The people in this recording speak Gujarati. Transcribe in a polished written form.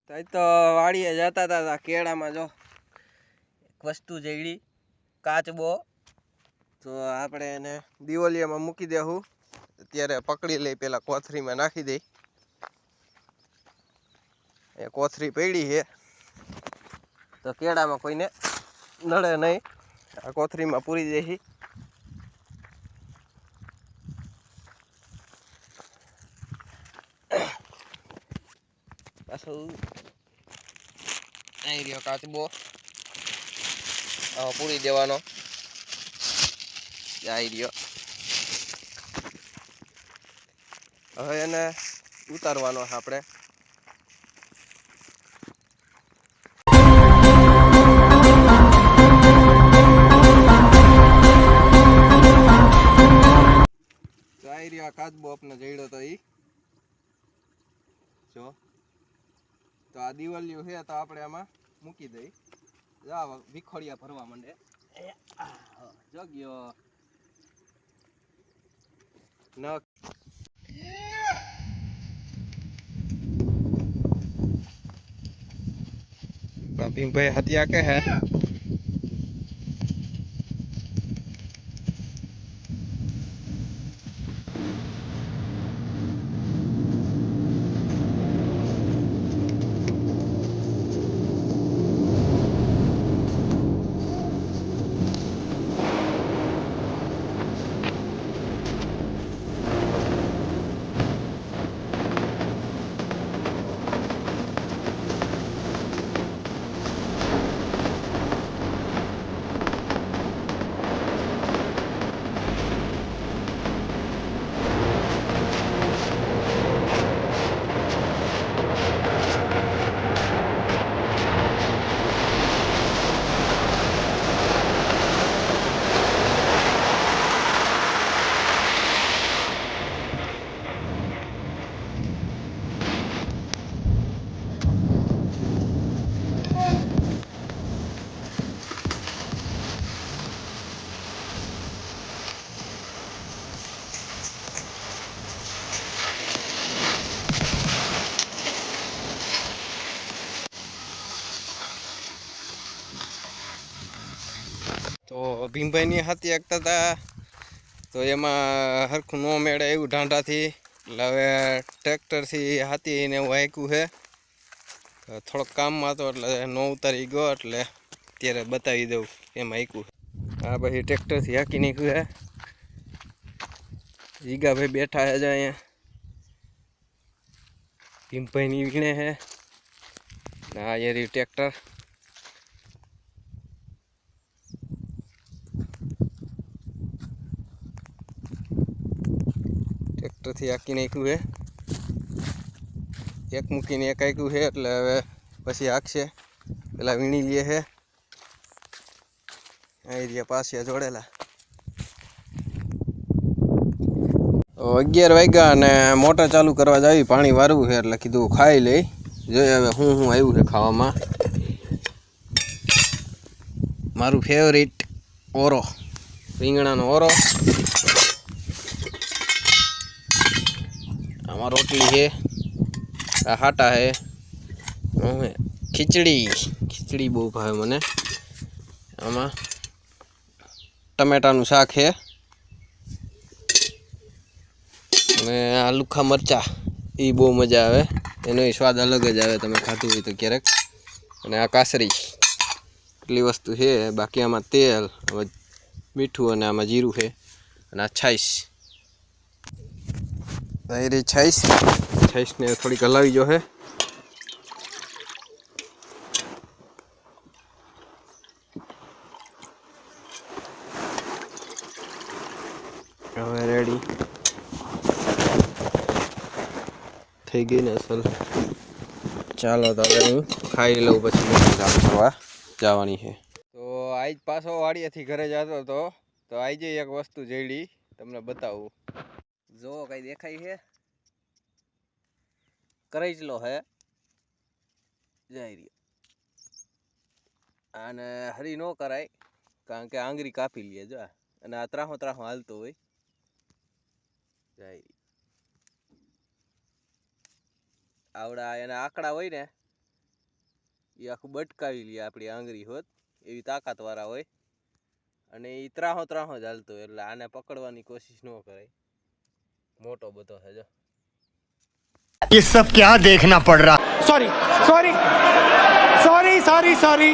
તો વાડીએ જતા હતા કેળામાં જો એક વસ્તુ જઈડી કાચબો તો આપણે એને દિવાલિયામાં મૂકી દેવું અત્યારે પકડી લઈ પેલા કોથરીમાં નાખી દઈ એ કોથરી પડી છે તો કેળામાં કોઈને નડે નહીં આ કોથરીમાં પૂરી દેહી પાછું અહીં રહ્યો કાચબો પૂરી દેવાનો આવી રહ્યો હવે એને ઉતારવાનો છે આપણે આવી રહ્યો કાચબો આપણે જઈડો તો ઈ જો તો આ દિવાલિયું છે તો આપણે આમાં મૂકી દઈ જા વિખોડિયા ભરવા માંડે જગ્યો ન ભીમભાઈ હત્યા કે હે તો ભીમભાઈની હાથી એકતા હતા તો એમાં હરખું ન મેળે એવું ઢાંઢાથી એટલે હવે ટ્રેક્ટરથી હાથી ને એવું હાંક્યું છે થોડોક કામમાં હતો એટલે ન ઉતારી ગયો એટલે અત્યારે બતાવી દઉં એમ હાંક્યું આ પછી ટ્રેક્ટરથી હાંકી નાખ્યું છે જીગાભાઈ બેઠા છે જ અહીંયા ભીમભાઈની વીણે છે ને આ એરી ટ્રેક્ટર ટ્રેક્ટરથી હાંકી નાખ્યું છે એક મૂકીને એક હાંક્યું છે એટલે હવે પછી હાંકશે પેલા વીણી લે છે આ રહ્યા પાછા જોડેલા 11 વાગ્યા અને મોટર ચાલુ કરવા જાવી પાણી વારવું છે એટલે કીધું ખાઈ લઈ જોઈએ હવે હું આવ્યું છે ખાવામાં મારું ફેવરિટ ઓરો રીંગણાનો ઓરો આમાં રોટલી છે આ હાટા છે ખીચડી બહુ ભાવે મને આમાં ટમેટાનું શાક છે અને આ લુખા મરચા એ બહુ મજા આવે એનો સ્વાદ અલગ જ આવે તમે ખાધું હોય તો ક્યારેક અને આ કાસરી એટલી વસ્તુ છે બાકી આમાં તેલ મીઠું અને આમાં જીરું છે અને આ છાઈસને થોડીક હલાવી જો છે હવે રેડી થઈ ગઈ ને અસલ ચાલો તો હવે હું ખાઈ લઉં પછી કામ કરવા જવાની છે તો આજ પાછો વાડીએથી ઘરે જતો હતો તો આજે એક વસ્તુ જઈડી તમને બતાવું જો કઈ દેખાય છે કરચલો હે જઈ રહ્યો અને હરી ન કરાય કારણ કે આંગળી કાપી લે જો અને આ ત્રાહો હાલતો હોય જાય આવડા એના આંકડા હોય ને એ આખું બટકાવી લે આપણી આંગળી હોત એવી તાકાતવાળા હોય અને એ ત્રાહો જ હાલતો હોય એટલે આને પકડવાની કોશિશ ન કરાય મોટો બધો છે જો ये सब क्या देखना पड़ रहा sorry sorry sorry sorry sorry